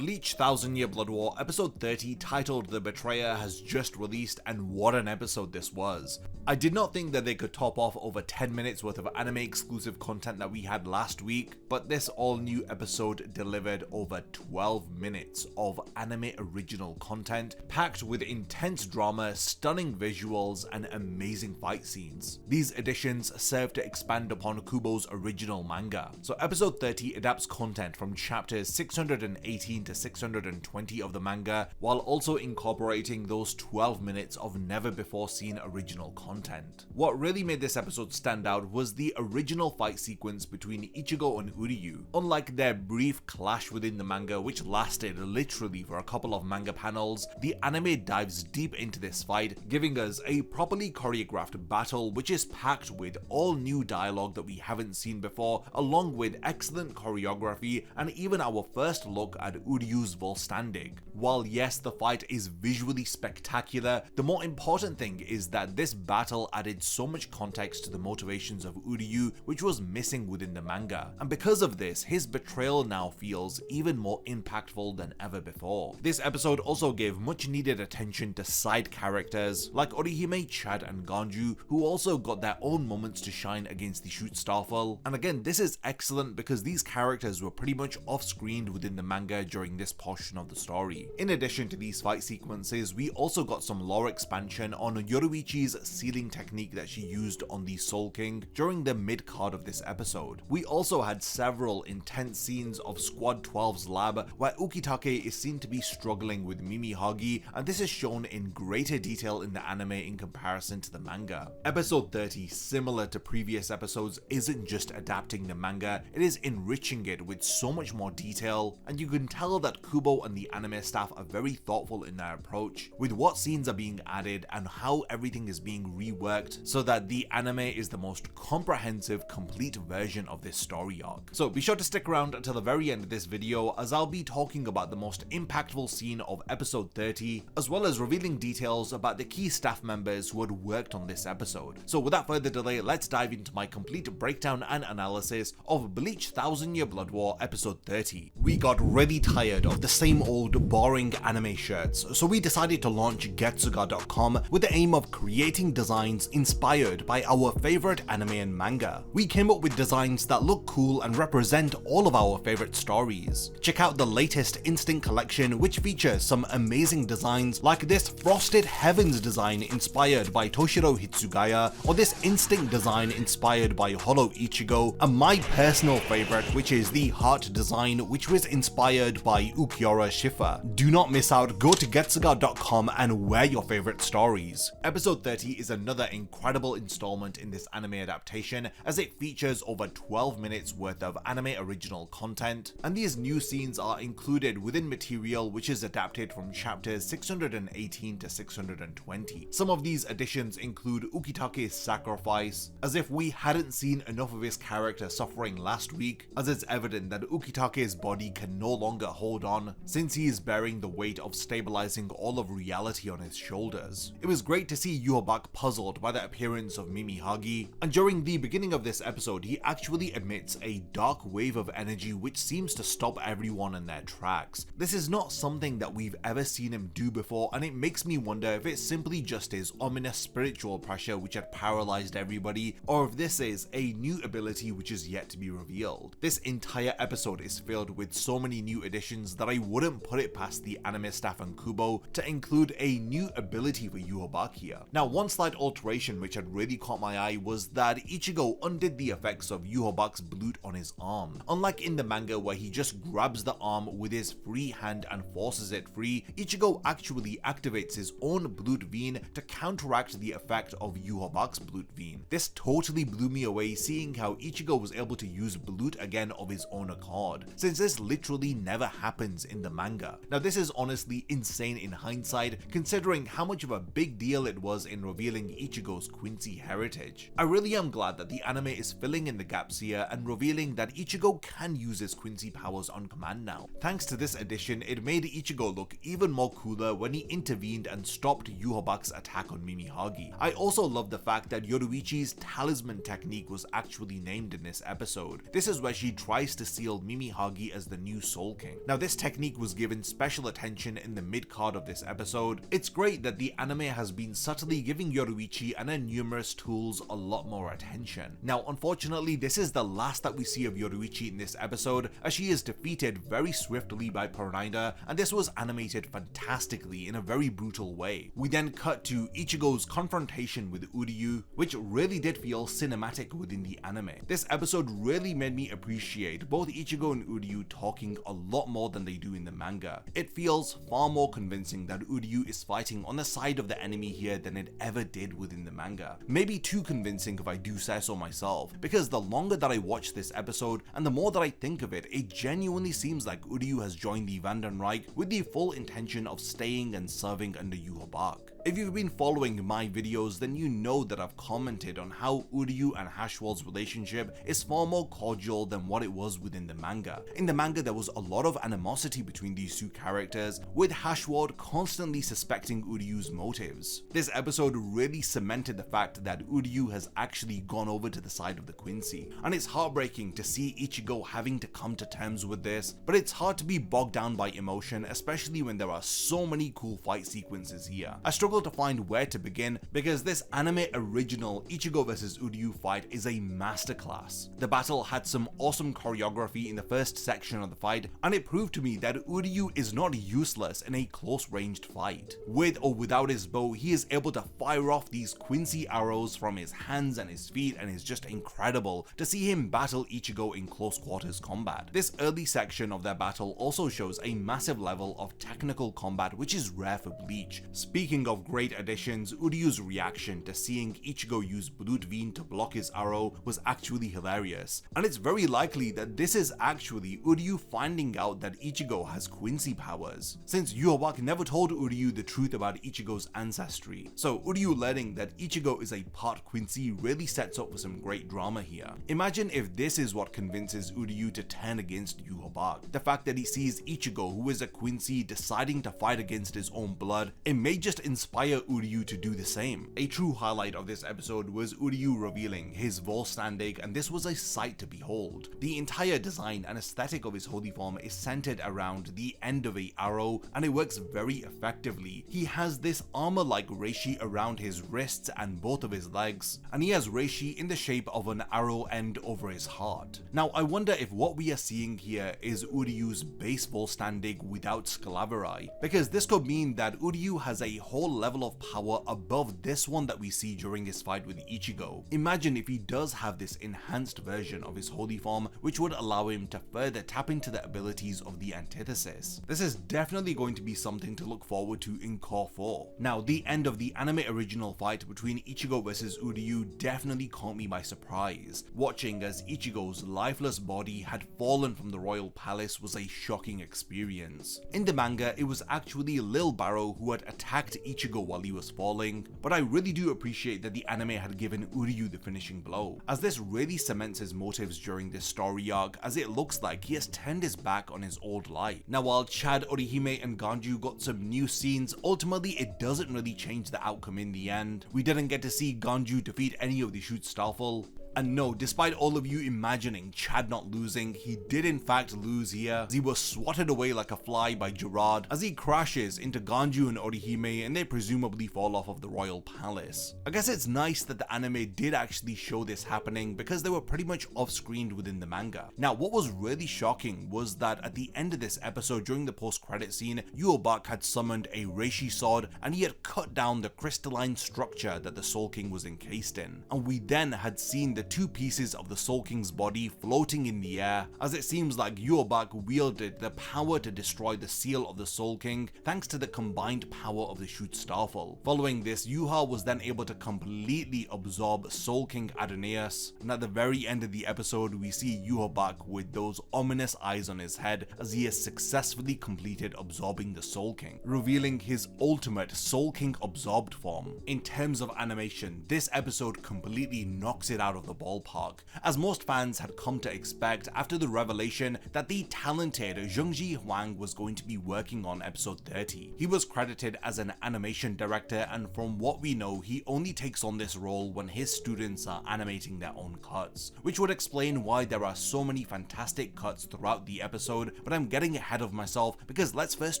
Bleach 1000-Year Blood War episode 30 titled The Betrayer has just released, and what an episode this was. I did not think that they could top off over 10 minutes worth of anime exclusive content that we had last week, but this all new episode delivered over 12 minutes of anime original content, packed with intense drama, stunning visuals, and amazing fight scenes. These additions serve to expand upon Kubo's original manga. So episode 30 adapts content from chapters 618 to 620 of the manga, while also incorporating those 12 minutes of never before seen original content. What really made this episode stand out was the original fight sequence between ICHIGO and URYU. Unlike their brief clash within the manga, which lasted literally for a couple of manga panels, the anime dives deep into this fight, giving us a properly choreographed battle which is packed with all new dialogue that we haven't seen before, along with excellent choreography and even our first look at URYU's Volstandig. While yes, the fight is visually spectacular, the more important thing is that this battle added so much context to the motivations of URYU, which was missing within the manga, and because of this, his betrayal now feels even more impactful than ever before. This episode also gave much needed attention to side characters like Orihime, Chad, and Ganju, who also got their own moments to shine against the Schutzstaffel. And again, this is excellent because these characters were pretty much off-screened within the manga during this portion of the story. In addition to these fight sequences, we also got some lore expansion on Yoruichi's sealing technique that she used on the Soul King during the mid-card of this episode. We also had several intense scenes of Squad 12's lab where Ukitake is seen to be struggling with Mimi Hagi, and this is shown in greater detail in the anime in comparison to the manga. Episode 30, similar to previous episodes, isn't just adapting the manga, it is enriching it with so much more detail, and you can tell that Kubo and the anime staff are very thoughtful in their approach with what scenes are being added and how everything is being reworked so that the anime is the most comprehensive, complete version of this story arc. So be sure to stick around until the very end of this video, as I'll be talking about the most impactful scene of episode 30, as well as revealing details about the key staff members who had worked on this episode. So without further delay, let's dive into my complete breakdown and analysis of Bleach 1000-Year Blood War episode 30. We got really tired of the same old boring anime shirts, so we decided to launch Getsuga.com with the aim of creating designs inspired by our favorite anime and manga. We came up with designs that look cool and represent all of our favorite stories. Check out the latest Instinct collection, which features some amazing designs like this Frosted Heavens design inspired by Toshiro Hitsugaya, or this Instinct design inspired by Hollow Ichigo, and my personal favorite, which is the Heart design, which was inspired by Ukiura Shifa. Do not miss out, go to Getsuga.com and wear your favorite stories. Episode 30 is another incredible installment in this anime adaptation, as it features over 12 minutes worth of anime original content, and these new scenes are included within material which is adapted from chapters 618 to 620. Some of these additions include Ukitake's sacrifice, as if we hadn't seen enough of his character suffering last week, as it's evident that Ukitake's body can no longer hold on since he is bearing the weight of stabilizing all of reality on his shoulders. It was great to see Yuhabak puzzled by the appearance of Mimi Hagi, and during the beginning of this episode he actually emits a dark wave of energy which seems to stop everyone in their tracks. This is not something that we've ever seen him do before, and it makes me wonder if it's simply just his ominous spiritual pressure which had paralyzed everybody, or if this is a new ability which is yet to be revealed. This entire episode is filled with so many new additions that I wouldn't put it past the anime staff and Kubo to include a new ability for Yuhabak here. Now, one slight alteration which had really caught my eye was that Ichigo undid the effects of Yuhabak's blood on his arm. Unlike in the manga where he just grabs the arm with his free hand and forces it free, Ichigo actually activates his own blood vein to counteract the effect of Yuhabak's blood vein. This totally blew me away, seeing how Ichigo was able to use blood again of his own accord, since this literally never happens in the manga. Now this is honestly insane in hindsight, considering how much of a big deal it was in revealing Ichigo's Quincy heritage. I really am glad that the anime is filling in the gaps here and revealing that Ichigo can use his Quincy powers on command now. Thanks to this addition, it made Ichigo look even more cooler when he intervened and stopped Yuhabak's attack on Mimi Hagi. I also love the fact that Yoruichi's talisman technique was actually named in this episode. This is where she tries to seal Mimi Hagi as the new Soul King. Now this technique was given special attention in the mid-card of this episode. It's great that the anime has been subtly giving Yoruichi and her numerous tools a lot more attention. Now unfortunately this is the last that we see of Yoruichi in this episode, as she is defeated very swiftly by Purnaida, and this was animated fantastically in a very brutal way. We then cut to Ichigo's confrontation with URYU, which really did feel cinematic within the anime. This episode really made me appreciate both Ichigo and URYU talking a lot more than they do in the manga. It feels far more convincing that URYU is fighting on the side of the enemy here than it ever did within the manga. Maybe too convincing if I do say so myself, because the longer that I watch this episode and the more that I think of it, it genuinely seems like URYU has joined the Vandenreich with the full intention of staying and serving under Yhwach. If you've been following my videos, then you know that I've commented on how URYU and Hashwald's relationship is far more cordial than what it was within the manga. In the manga there was a lot of animosity between these two characters, with Hashwald constantly suspecting URYU's motives. This episode really cemented the fact that URYU has actually gone over to the side of the Quincy, and it's heartbreaking to see Ichigo having to come to terms with this, but it's hard to be bogged down by emotion, especially when there are so many cool fight sequences here. I struggle to find where to begin because this anime original Ichigo vs URYU fight is a masterclass. The battle had some awesome choreography in the first section of the fight, and it proved to me that URYU is not useless in a close ranged fight. With or without his bow, he is able to fire off these Quincy arrows from his hands and his feet, and it's just incredible to see him battle Ichigo in close quarters combat. This early section of their battle also shows a massive level of technical combat, which is rare for Bleach. Speaking of great additions, URYU's reaction to seeing Ichigo use Blutveen to block his arrow was actually hilarious, and it's very likely that this is actually URYU finding out that Ichigo has Quincy powers, since Yhwach never told URYU the truth about Ichigo's ancestry. So URYU learning that Ichigo is a part Quincy really sets up for some great drama here. Imagine if this is what convinces URYU to turn against Yhwach. The fact that he sees Ichigo, who is a Quincy, deciding to fight against his own blood, it may just inspire URYU to do the same. A true highlight of this episode was URYU revealing his Volstandig, and this was a sight to behold. The entire design and aesthetic of his holy form is centered around the end of a arrow, and it works very effectively. He has this armor-like reishi around his wrists and both of his legs, and he has reishi in the shape of an arrow end over his heart. Now I wonder if what we are seeing here is URYU's base Volstandig without Scalaverai, because this could mean that URYU has a whole level of power above this one that we see during his fight with Ichigo. Imagine if he does have this enhanced version of his holy form, which would allow him to further tap into the abilities of the antithesis. This is definitely going to be something to look forward to in Core 4. Now, the end of the anime original fight between Ichigo vs URYU definitely caught me by surprise. Watching as Ichigo's lifeless body had fallen from the royal palace was a shocking experience. In the manga, it was actually Lil Barrow who had attacked Ichigo while he was falling, but I really do appreciate that the anime had given URYU the finishing blow, as this really cements his motives during this story arc, as it looks like he has turned his back on his old life. Now while Chad, Orihime and Ganju got some new scenes, ultimately it doesn't really change the outcome in the end. We didn't get to see Ganju defeat any of the Schutzstaffel. And no, despite all of you imagining Chad not losing, he did in fact lose here, as he was swatted away like a fly by Gerard as he crashes into Ganju and Orihime, and they presumably fall off of the royal palace. I guess it's nice that the anime did actually show this happening, because they were pretty much off-screened within the manga. Now what was really shocking was that at the end of this episode, during the post-credit scene, Yhwach had summoned a reishi sword, and he had cut down the crystalline structure that the Soul King was encased in. And we then had seen the two pieces of the Soul King's body floating in the air, as it seems like Yhwach wielded the power to destroy the seal of the Soul King thanks to the combined power of the Schutzstaffel. Following this, Yuha was then able to completely absorb Soul King Adonais, and at the very end of the episode we see Yhwach with those ominous eyes on his head as he has successfully completed absorbing the Soul King, revealing his ultimate Soul King absorbed form. In terms of animation, this episode completely knocks it out of the the ballpark, as most fans had come to expect after the revelation that the talented Zhengji Huang was going to be working on episode 30. He was credited as an animation director, and from what we know, he only takes on this role when his students are animating their own cuts, which would explain why there are so many fantastic cuts throughout the episode. But I'm getting ahead of myself because let's first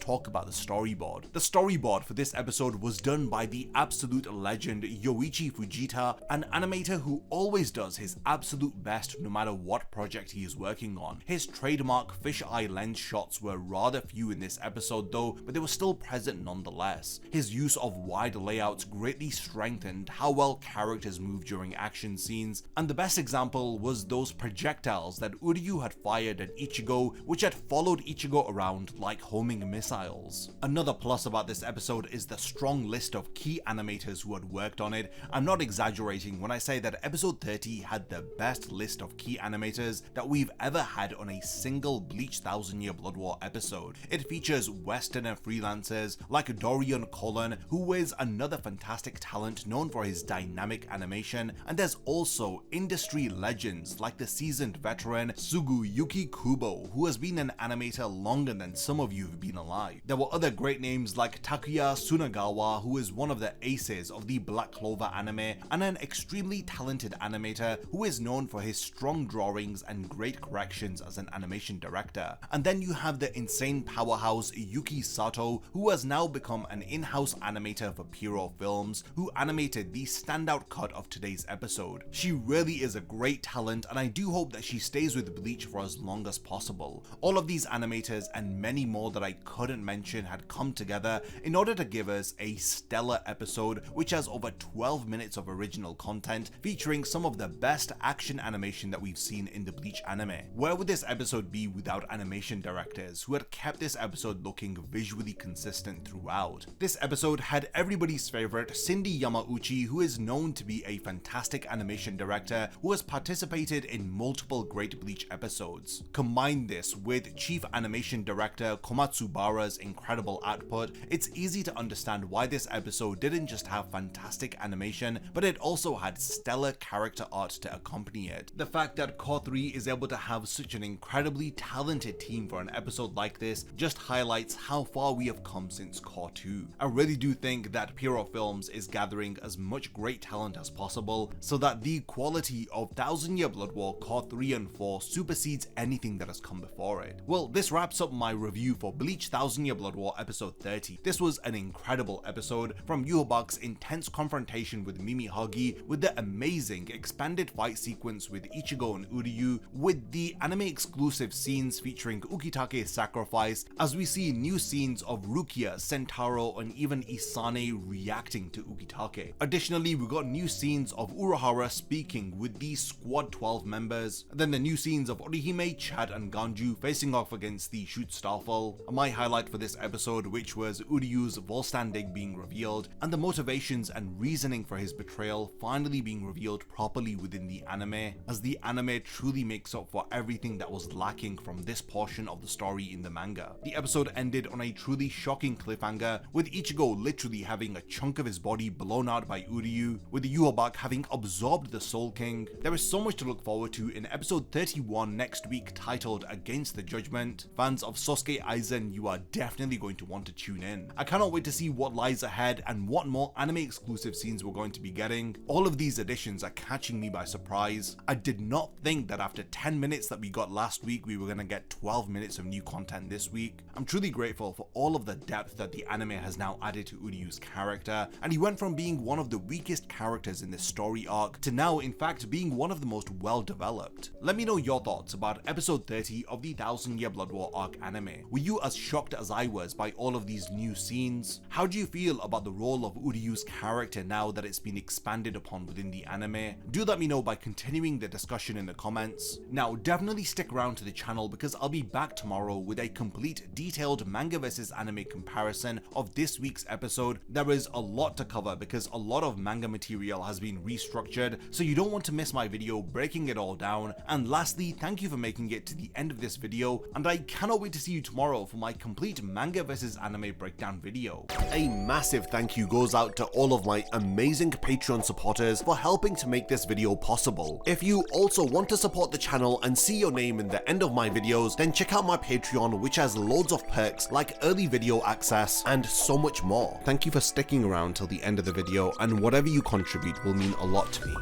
talk about the storyboard. The storyboard for this episode was done by the absolute legend Yoichi Fujita, an animator who always does his absolute best no matter what project he is working on. His trademark fisheye lens shots were rather few in this episode though, but they were still present nonetheless. His use of wide layouts greatly strengthened how well characters move during action scenes, and the best example was those projectiles that URYU had fired at ICHIGO, which had followed ICHIGO around like homing missiles. Another plus about this episode is the strong list of key animators who had worked on it. I'm not exaggerating when I say that episode 30 had the best list of key animators that we've ever had on a single Bleach 1000 Year Blood War episode. It features Westerner freelancers like Dorian Colon, who is another fantastic talent known for his dynamic animation, and there's also industry legends like the seasoned veteran Suguyuki Kubo, who has been an animator longer than some of you have been alive. There were other great names like Takuya Tsunagawa, who is one of the aces of the Black Clover anime and an extremely talented animator who is known for his strong drawings and great corrections as an animation director. And then you have the insane powerhouse Yuki Sato, who has now become an in-house animator for Pyro Films, who animated the standout cut of today's episode. She really is a great talent, and I do hope that she stays with Bleach for as long as possible. All of these animators and many more that I couldn't mention had come together in order to give us a stellar episode which has over 12 minutes of original content featuring some of the best action animation that we've seen in the Bleach anime. Where would this episode be without animation directors who had kept this episode looking visually consistent throughout? This episode had everybody's favorite Cindy Yamauchi, who is known to be a fantastic animation director who has participated in multiple great Bleach episodes. Combine this with chief animation director Komatsubara's incredible output, it's easy to understand why this episode didn't just have fantastic animation, but it also had stellar character art to accompany it. The fact that Cour 3 is able to have such an incredibly talented team for an episode like this just highlights how far we have come since Cour 2. I really do think that Pyro Films is gathering as much great talent as possible so that the quality of 1000 Year Blood War Cour 3 and 4 supersedes anything that has come before it. Well, this wraps up my review for Bleach 1000 Year Blood War episode 30. This was an incredible episode, from Yhwach's intense confrontation with Mimi Hagi, with the amazing expanded fight sequence with Ichigo and URYU, with the anime exclusive scenes featuring Ukitake's sacrifice, as we see new scenes of Rukia, Sentaro, and even Isane reacting to Ukitake. Additionally, we got new scenes of Urahara speaking with the Squad 12 members, then the new scenes of Orihime, Chad, and Ganju facing off against the Shoot Starfall. My highlight for this episode, which was URYU's Volstagg being revealed, and the motivations and reasoning for his betrayal finally being revealed properly within the anime, as the anime truly makes up for everything that was lacking from this portion of the story in the manga. The episode ended on a truly shocking cliffhanger, with Ichigo literally having a chunk of his body blown out by URYU, with Yhwach having absorbed the Soul King. There is so much to look forward to in episode 31 next week, titled Against the Judgment. Fans of Sosuke Aizen, you are definitely going to want to tune in. I cannot wait to see what lies ahead and what more anime exclusive scenes we're going to be getting. All of these additions are catching me by surprise. I did not think that after 10 minutes that we got last week, we were going to get 12 minutes of new content this week. I'm truly grateful for all of the depth that the anime has now added to URYU's character, and he went from being one of the weakest characters in this story arc to now in fact being one of the most well developed. Let me know your thoughts about episode 30 of the 1000 Year Blood War arc anime. Were you as shocked as I was by all of these new scenes? How do you feel about the role of URYU's character now that it's been expanded upon within the anime? Do let me know by continuing the discussion in the comments. Now definitely stick around to the channel because I'll be back tomorrow with a complete detailed manga versus anime comparison of this week's episode. There is a lot to cover because a lot of manga material has been restructured, so you don't want to miss my video breaking it all down. And lastly, thank you for making it to the end of this video, and I cannot wait to see you tomorrow for my complete manga versus anime breakdown video. A massive thank you goes out to all of my amazing Patreon supporters for helping to make this video video possible. If you also want to support the channel and see your name in the end of my videos, then check out my Patreon, which has loads of perks like early video access and so much more. Thank you for sticking around till the end of the video, and whatever you contribute will mean a lot to me.